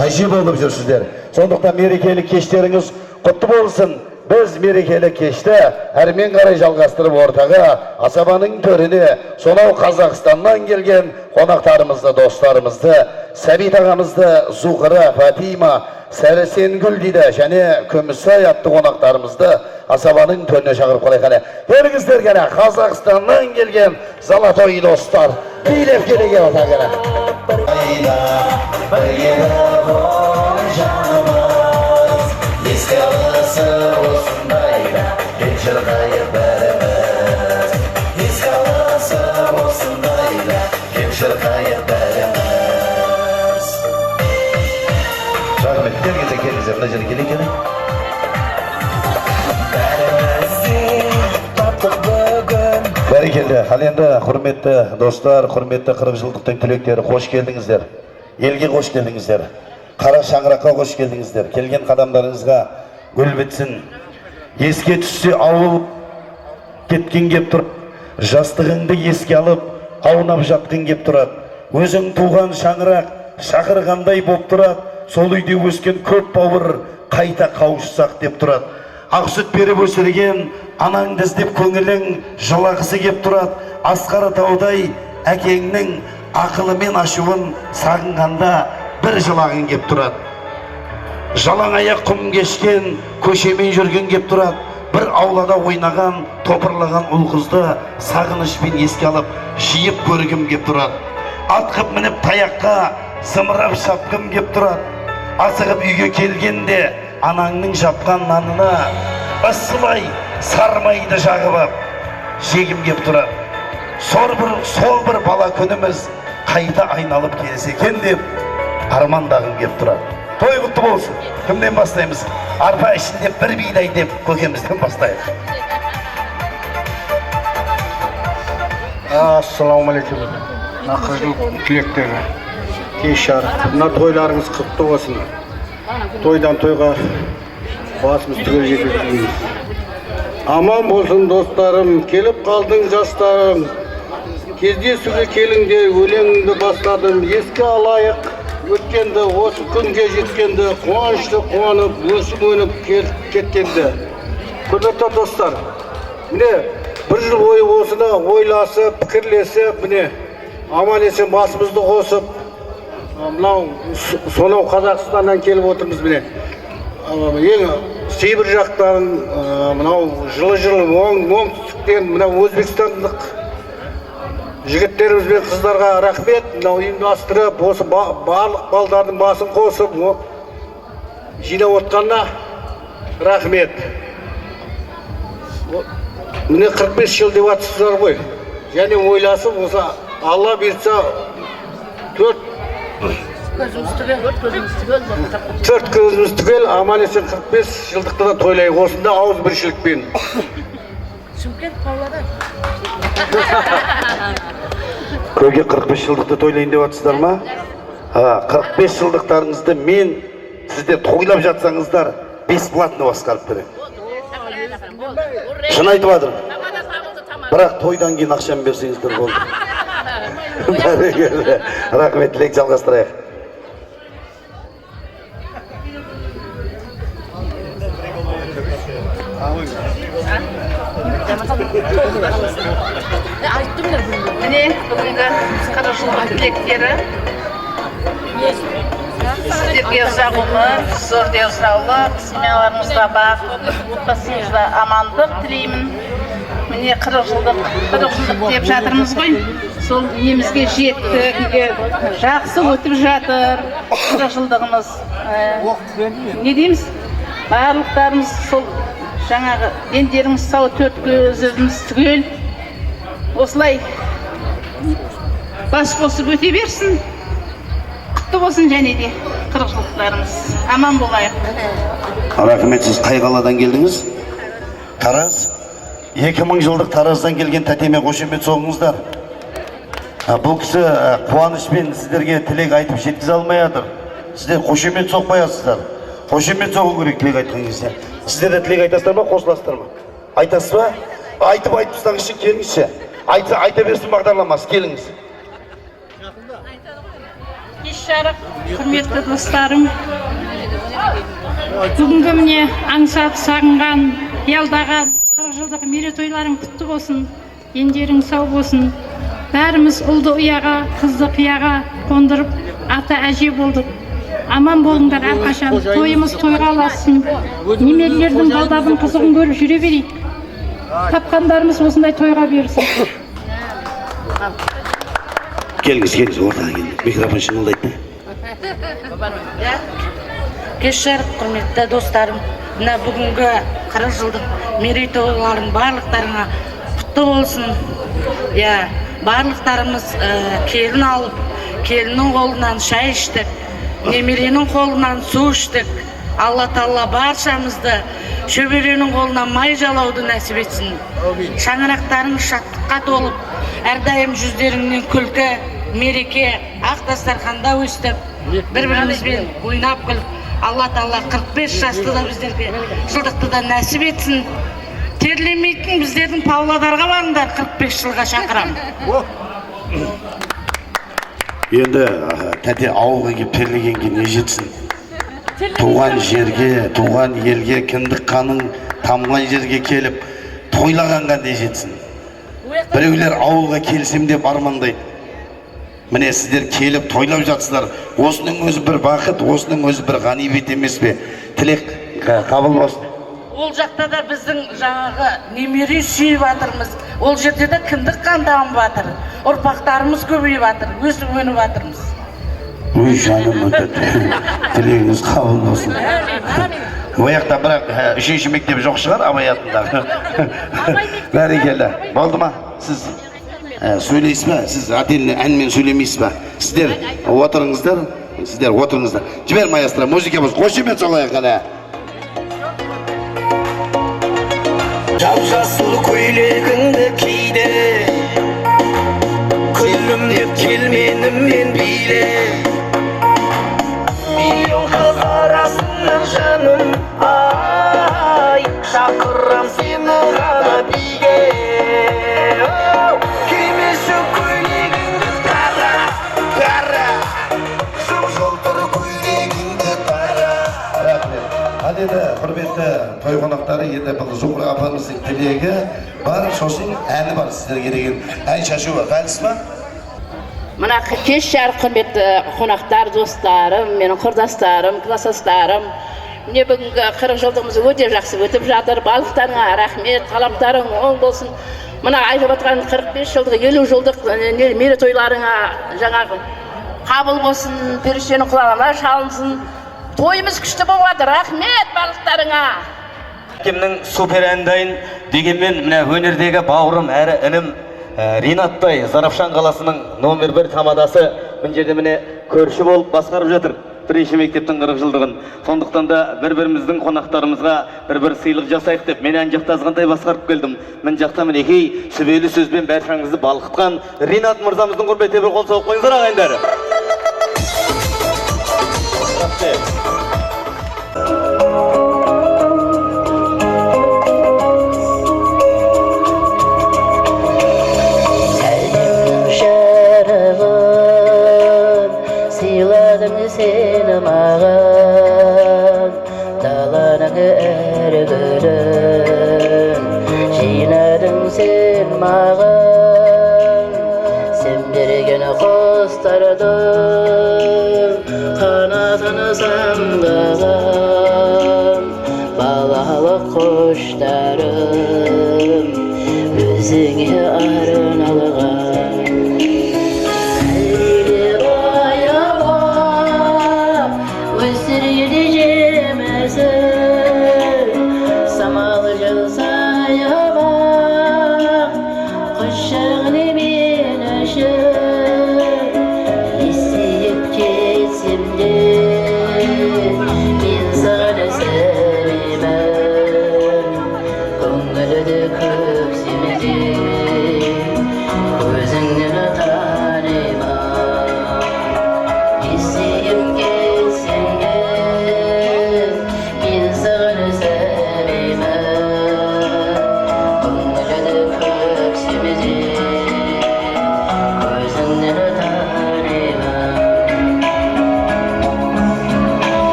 әже болып жүрсіздер. Сондықтан мерекелік кештеріңіз құтты болсын. Біз мерекелік кешті әрмен қарай жалғастырып ортаға асабаның төріне сонау Қазақстаннан келген қонақтарымызды, достарымызды, Сәбит ағамызды, Зухра, Фатима, Сәрсенгүл дейді және Күмісай атты қонақтарымызды асабаның төріне шақырып қалайық әлі. Келіңіздер кәне, Қазақстаннан келген золотой достар. Билеп келеге ота кәне. Еске алысы осындайда, кешір қайыр бәріміз. Еске алысы осындайда, кешір қайыр бәріміз. Рахмет, келгенде келіңіздер, мына жерге келе келе. Бәрекелді, ал енді құрметті достар, құрметті 40 жылдықтың түлектері, қош келдіңіздер. Елге қош келдіңіздер. Қара шаңыраққа қош келдіңіздер. Келген қадамдарыңызға гүл бітсін. Еске түссе ауыл кеткен кеп тұр. Жастығыңды еске алып, аунап жатқың кеп тұрады. Өзің туған шаңырақ шақырғандай боп тұрады. Сол үйде өскен көп бауыр қайта қауышсақ деп тұрады. Ақ сүт беріп өсірген анаңды іздеп көңілің жылағысы кеп тұрады. Асқары таудай әкеңнің ақылы мен ашуын сағынғанда бір жылағың кеп тұрады. Жалаң аяқ құм кешкен көшемен жүрген кеп тұрады. Бір аулада ойнаған топырлаған ұл қызды сағынышпен еске алып жиып көргім кеп тұрады. Атқып мініп таяққа зымырап шапқым кеп тұрады. Асығып үйге келгенде анаңның жапқан нанына ысылай сармайды жағып ап жегім кеп тұрады. Сол бір бала күніміз қайта айналып келсе екен деп армандағым кеп тұрады. Той құтты болсын. Кімден бастаймыз? Арпа ішінде бір бидай деп көкемізден бастайық. Ассалаумағалейкум. Ақырғы түлектері. Кеш жарық. Мына тойларыңыз құтты болсын. Тойдан тойға басымыз түгел жеткіземіз. Аман болсын достарым, келіп қалдың жастарым. Кездесуге келіңдер, өлеңімді бастадым. Еске алайық өткенді, осы күнге жеткенді, қуанышты қуанып, өсіп өніп кеткенді. Құрметті достар, міне бір жыл бойы осыны ойласып, пікірлесіп, міне аман есен басымызды қосып, мынау сонау Қазақстаннан келіп отырмыз міне. Ең Сейбір жақтан, мынау жылы оңтүстіктен, мынау Өзбекстандық жігіттеріміз бен қыздарға рахмет. Мынау ұйымдастырып, осы барлық балдардың басын қосып, жинап отқанына рахмет. Міне 45 жыл деп атсыздар ғой. Және ойласып, осы Алла берсе 4 көзіміз түгел, аман есен 45 жылдықты да тойлайық. Осында ауыз біршілікпен. Шымкент Павлодар. Көге 45 жылдықты тойлайын деп атсыздар ма? 45 жылдықтарыңызды мен сіздер тойлап жатсаңыздар бесплатно басқарып беремін. Шын айтып жатырмын. Бірақ тойдан кейін ақшам берсеңіздер болды. Рахмет, тілек жалғастырайық. Міне бүгінгі 40 жылдық тілектері сіздерге ұзақ ғұмыр, зор денсаулық, семьяларыңызда бақыт, отбасыңызда амандық тілеймін. Міне 40 жылдық деп жатырмыз ғой. Сол немізге жеттік, жақсы өтіп жатыр 40 жылдығымыз. Не дейміз? Барлықтарымыз сол жаңағы дендеріңіз сау, 4 көзіміз түгел. Осылай бас қосып өте берсін. Құтты болсын және де. қырықшылықтарымыз аман болайық. Рахмет, сіз қай қаладан келдіңіз? Тараз? 2000 жылдық Тараздан келген тәтеме қошемет соғыңыздар. Бұл кісі қуанышпен сіздерге тілек айтып жеткізе алмай жатыр. Сіздер қошемет соқпайсыздар. Қошемет соғу керек тілек айтқан кезде. Сіздер де тілек айтасыздар ма, қосыласыздар ма? Айтасыз ба? Айтып тастаңызшы, келіңізші. Айта берсін бағдарламасы, келіңіз. Кеш жарық, құрметті достарым. Бүгінгі міне аңсап сағынған, қиялдаған 40 жылдық мерейтойларың құтты болсын, дендерің сау болсын. Бәріміз ұлды ұяға, қызды қияға қондырып, ата әже болдық. Аман болыңдар әрқашан, тойымыз тойға ұлассын. Немерелердің балдардың қызығын көріп жүре берейік. Тапқандарымыз осындай тойға берсін. Келіңіз, ортаға келіңіз. Микрофон шыңылдайды. Кеш жарық, құрметті достарым. Мына бүгінгі 40 жылдық мерейтойлардың барлықтарыңа құтты болсын. Барлықтарымыз келін алып, келіннің қолынан шай іштік, немеренің қолынан су іштік. Алла Тағала баршамызды шөберенің қолынан май жалауды нәсіп етсін. Шаңырақтарың шаттыққа толып, әрдайым жүздеріңнен күлкі, мереке, ақ дастарханда өстіп, бір-бірімізбен ойнап күліп, Алла Тағала 45 жасты да біздерге жылдықты да нәсіп етсін. Терлемейтін біздердің Павлодарға барыңдар, 45 жылға шақырам. Енді тәте ауылға кеп терлегенге не жетсін? Туған жерге, туған елге, кіндік қаның тамған жерге келіп, тойлағанға не жетсін? Біреулер ауылға келсем деп армандайды. Міне сіздер келіп тойлап жатсыздар. Осының өзі бір бақыт, осының өзі бір ғанибет емес пе? Тілек қабыл болсын. Ол жақта да біздің жаңағы немере сүйіп жатырмыз. Ол жерде де кіндік қан дамып жатыр. Ұрпақтарымыз көбейіп жатыр, өсіп өніп жатырмыз. Өй жаным, тілегіңіз қабыл болсын. Ояқта бірақ 3-ші мектеп жоқ шығар, Абай атындағы. Бәрекелді. Болды ма? Сіз сөйлейсіз ба? Сіз отдельно әнмен сөйлемейсіз ба? Сіздер отырыңыздар. Жібер маэстро, музыкамыз қошемет соғайық қана. Жап-жасыл көйлегіңді киде, күлімдеп келменіммен биле. Миллион қыз арасынан жаным, ай, шақырам сені ғана биге. Кимеші көйлегіңді қара, жол-жолтыр көйлегіңді қара. Әдеді, құрметті той қонақтары, енді бұл Зухра апамыздың тілегі бар, сосын әні бар сіздерге деген. Ән шашуы, қалсыз ба? Мына кеш жарық, құрметті қонақтар, достарым, менің құрдастарым, класстастарым. Міне бүгінгі 40 жылдығымыз өте жақсы өтіп жатыр. Барлықтарыңа рахмет, талаптарың оң болсын. Мына айтып отқан 45 жылдық, 50 жылдық мерейтойларыңа жаңағы қабыл болсын, періштенің құлағына шалынсын. Тойымыз күшті болады, рахмет барлықтарыңа. Кімнің супер әндайын дегенмен мына өнердегі бауырым әрі інім Ринаттай Зарafşan қаласының номер 1 тамадасы мына жерде міне көрші болып басқарып жатыр. Бірінші мектептің 40 жылдығын. Сондықтан да бір-біріміздің қонақтарымызға бір сыйлық жасайық деп мен ән жақта азғантай басқарып келдім. Мен жақта мінекей сүбелі сөзбен бәршаңызды балқытқан Ринат мырзамыздың құрметіне бір қол соғып қойыңыздар ағайындар. Seni mağan dağlarını ergülün Jinadın sen mağan Sen bir gün kostardın Kanatını sandığın Bağlalı kuşlarım Özüne arınalığın Isiyip geçimde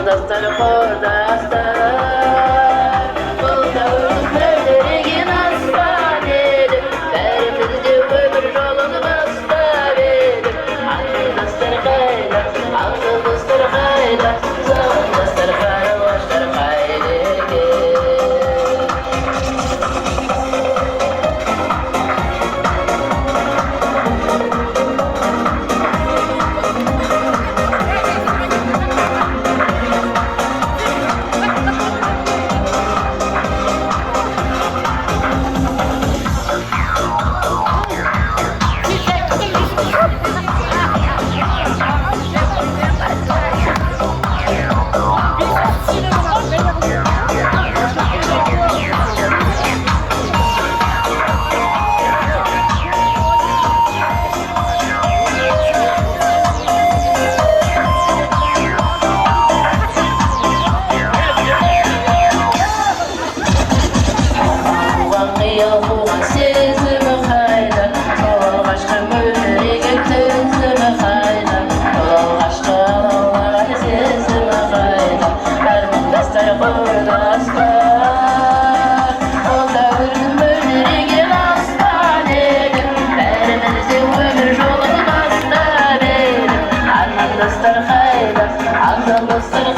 Dostlar kurdastar Бұл дәуірдің мөлдіреген аспан едім Бәрімізде өмір жолын бастап едім Аңдастар қайда, аңдастар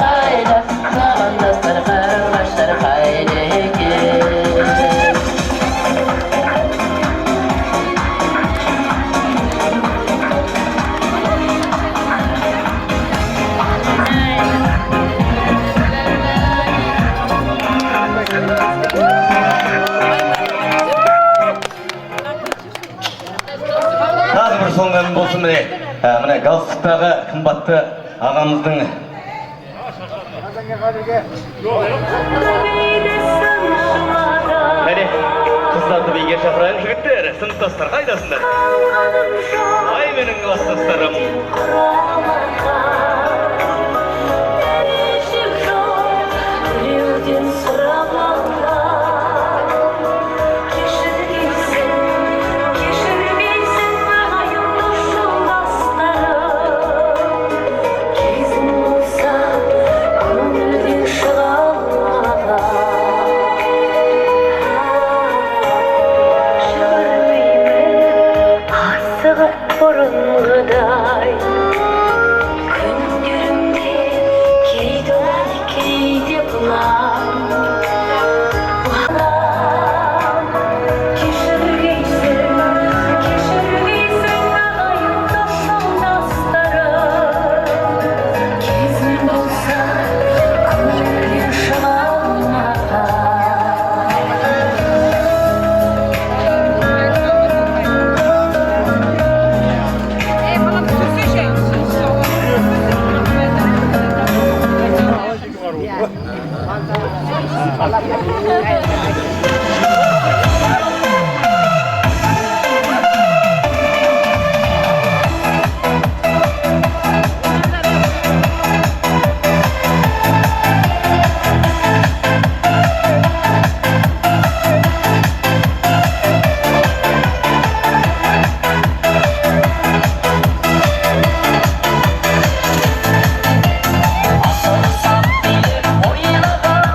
қайда Замандастар қарлаштар қайда екен Тағы бір соңғы ән болсын міне галстуктағы қымбатты ағамыздың Әне, қыздарды биге шақырайын жігіттер, сыныптастар қайдасыңдар? Ай менің класстастарым. бұрынғыдай күндерімде кейде олай кейде бұлай кешіргейсің ағайын досым кезім болса көңілден шыға алмаған Oyuna bak,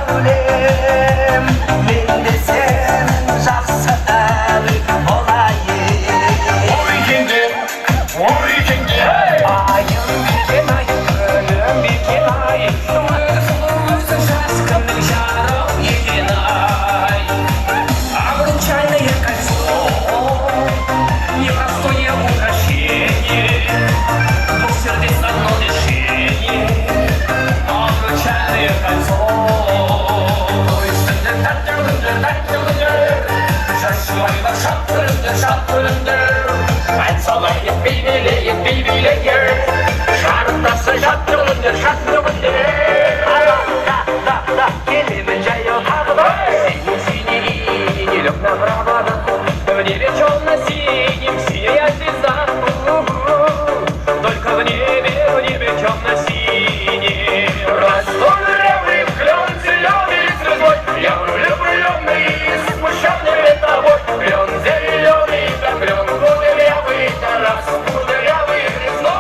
сәулем, мен де сенің жақсы әнің болайын. Ой кенде, Айым бекен ай, күнім бекен ай, өзің жас кімнің жарық екен ай. Обручальное кольцо, непростое украшение, двух сердец одно решение. Обручальное кольцо, Айсалайып бейбелейіп бейбелейір, шарықтасы жаттығындар шаттығындар. Да, келемін жаяу тағы да, синий елік направо, в небе темно-синим сияет звезда. Только в небе темно-синий. Расстроенный клен зеленый звездой, я влюбленный, смущенный тобой. Клен зеленый, да клен кудрявый, раз кудрявый резной.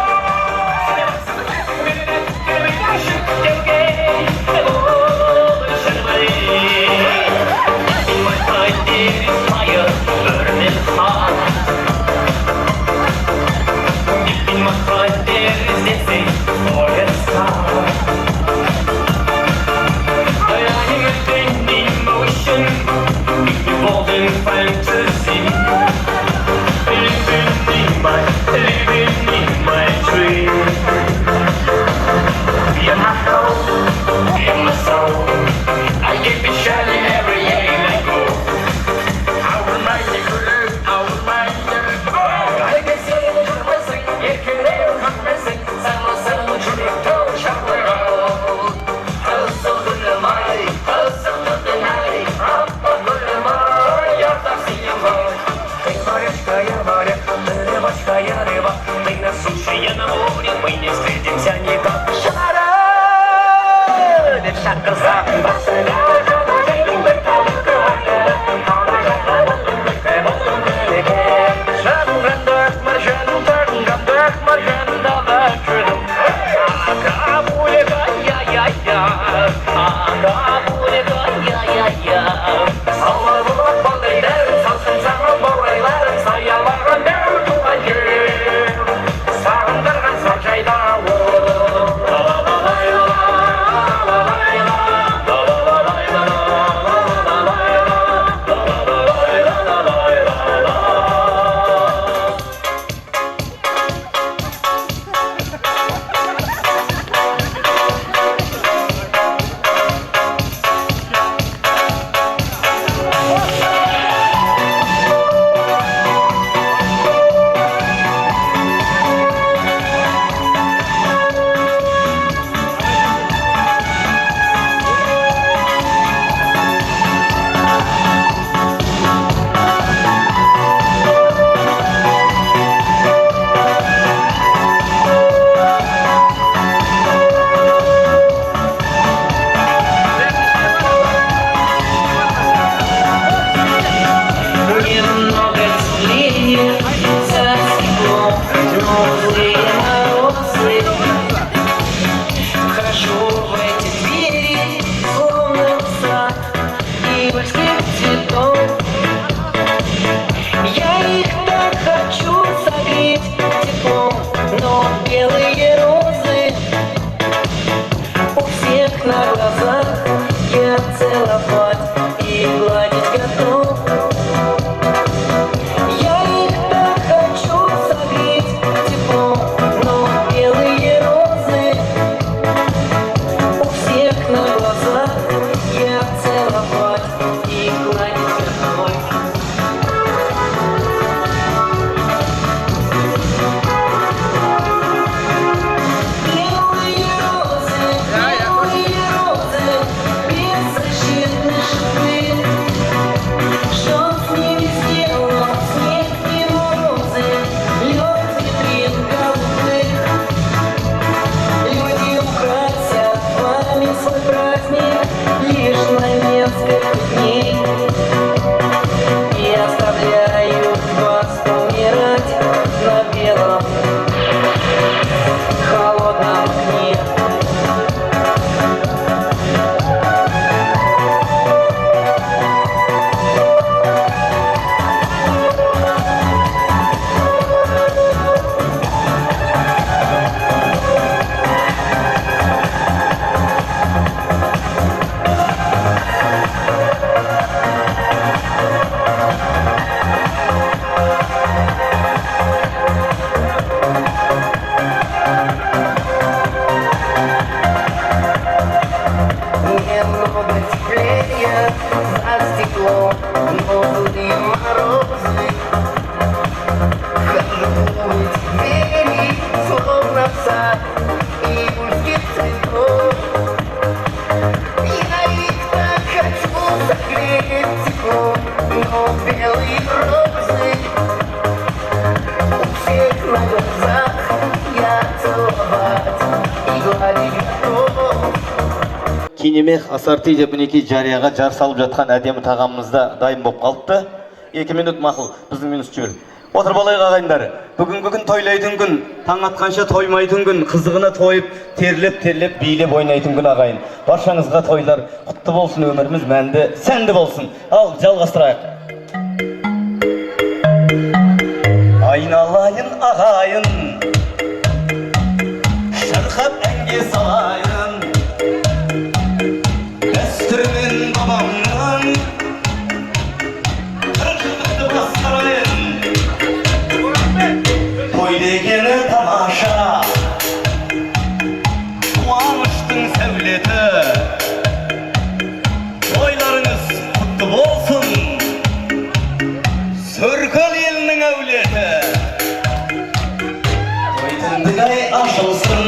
Fantasy, living in my dream. In my soul, in my soul, I keep it shining every day I go. I will make it good, I will make it good. I can see the missing, you can hear it missing. Someone should go shower out. Oh, so good the mighty, oh, so good the nighty. Oh, good the mighty, you're the singing boy. Морская рыба, ты на суше, я на море, мы не встретимся никак. Шара, девчонка, много теплее за стеклом, но тут и морозы. Хожу в эти двери, словно в сад июльских цветов. Я их так хочу согреть теплом, но белые розы у всех на глазах. Я целовать и гладить готов. Кинемех асарти деп мінекей жарияға жар салып жатқан әдемі тағамымызда дайын болып қалыпты. 2 минут мақұл, біздің минут жібер. Отырып алайық ағайындар. Бүгінгі күн тойлайтын күн, таң атқанша тоймайтын күн, қызығына тойып, терлеп, билеп ойнайтын күн ағайын. Баршаңызға тойлар құтты болсын, өміріміз мәнді, сәнді болсын. Ал, жалғастырайық. Айналайын ағайын, шырқап әнге салайын, дәстүрмен бабамның қырқылықты басқарайын. Той дегені тамаша, қуаныштың сәулеті, тойларыңыз құтты болсын, Сөргөл елінің әулеті. Той түндігай ашылсын,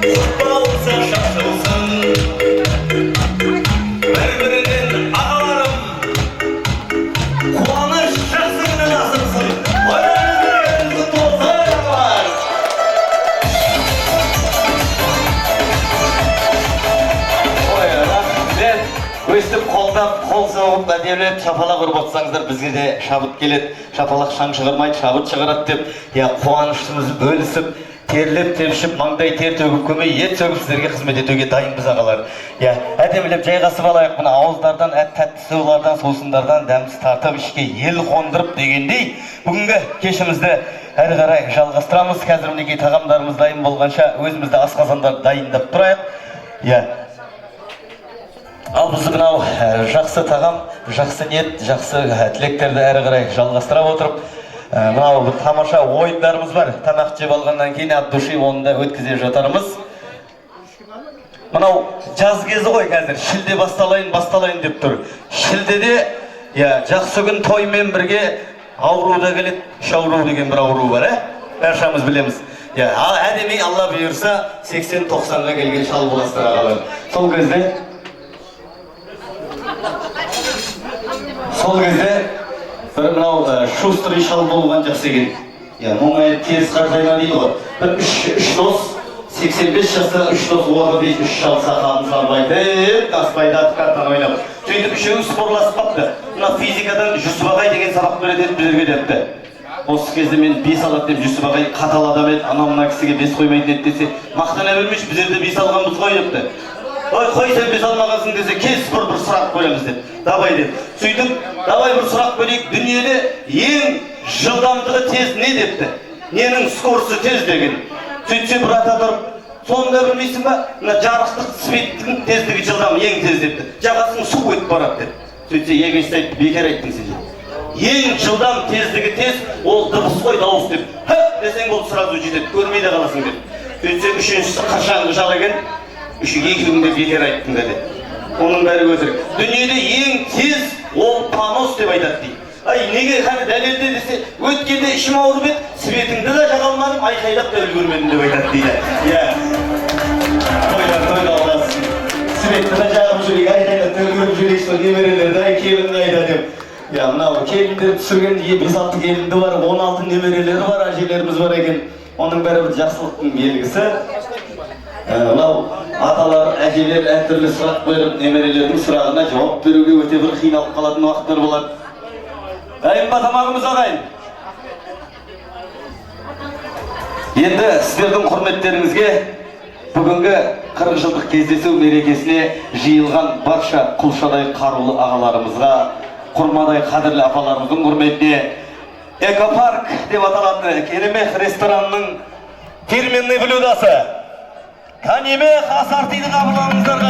құтпауызы шашылсын, бір-бірінен ағаларым, қуаныш жақсыңнан асырсын. Ойраңызды құтты болсын, ағалар. Ой, рахмет. Өстіп қолдап, қол соғып, әдемілеп шапалақ ұрып отырсаңыздар, бізге де шабыт келеді. Шапалақ шаң шығармайды, шабыт шығарады деп, қуанышымызды бөлісіп, терлеп, тепшіп, маңдай тер төгіп, көмей ет сөгіп сіздерге қызмет етуге дайынбыз ағалар. Әдемілеп жайғасып алайық, мына ауыздардан, тәтті сулардан, сусындардан дәмсіз тартып, ішке ел қондырып дегендей, бүгінгі кешімізді әрі қарай жалғастырамыз. Қазір мінекей тағамдарымыз дайын болғанша өзімізді асқазандар дайындап тұрайық. Ал біз мынау жақсы тағам, жақсы ниет, жақсы тілектерді әрі қарай жалғастыра отырып, мынау тамаша ойындарымыз бар. Тамақ жеп алғаннан кейін от души оны да өткізе жатарымыз. Мынау жаз кезі ғой қазір, шілде басталайын деп тұр. Шілдеде жақсы күн тоймен бірге ауру да келеді, шауру деген бір ауру бар, бәршамыз білеміз. Әдемей Алла бұйырса 80-90-ға келген шал боласыздар ағалар. Сол кезде бір мынау шустрый шал болған жақсы екен. Мұңай теріс қаржайма дейді ғой. Бір үш дос, 85 жаста 3 дос оғы бейт 3 шал сақалын салбайды, аспайды атып қаттан ойнап. Сөйтіп үшеуі спорласып қапты. Мына физикадан Жүсіп ағай деген сабақ береді біздерге депті. Осы кезде мен 5 алады деп Жүсіп ағай қатал адам еді, анау мына кісіге 5 қоймайды еді десе, мақтана бермеш, біздерде 5 алғанбыз ғой депті. Ой, қой сен 5 алмағансың десе, кес бір сұрақ қоямыз деп. Давай деп. Сөйтіп, давай бір сұрақ қойдық, дүниеде ең жылдамдығы тез не депті? Ненің скорысы тез деген. Сөйтсе бір ата тұрып, сонда білмейсің ба? Мына жарықтық светтің тездігі жылдам ең тез депті. Жағасын су өтіп барады деп. Сөйтсе екіншісі айтты, бекер айттың сен деп. Ең жылдам тездігі тез, ол дыбыс қой, дауыс деп. Десең ол сразу жетеді, көрмей де қаласың деп. Сөйтсе үшіншісі қашанғы жал екен. Екеуіңде бекер айттың деді. Оның бәрі өтірік. Дүниеде ең тез ол понос деп айтады дейді. Ай, неге қаны дәлелде десе, өткенде ішім ауырып еді, светіңді де жаға алмадым, айқайлап та үлгермедім деп айтады дейді. Тойда аласың. Светті де жағып жүрек, айқайлап та үлгеріп жүрек, сол немерелерді, ай, келінді айда деп. Мынау келіндер түсірген 5-6 келінді бар, 16 немерелері бар, әжелеріміз бар екен. Оның бәрі бір жақсылықтың белгісі. Мынау аталар, әжелер әртүрлі сұрақ беріп, немерелердің сұрағына жауап беруге өте бір қиналып қалатын уақыттар болады. Дайын ба тамағымыз ағайын? Енді сіздердің құрметтеріңізге бүгінгі 40 жылдық кездесу мерекесіне жиылған барша құлшадай қарулы ағаларымызға, құрмадай қадірлі апаларымыздың құрметіне Экопарк деп аталатын керемет ресторанның фирменный блюдасы Канемех асартиды қабыл алыңыздар.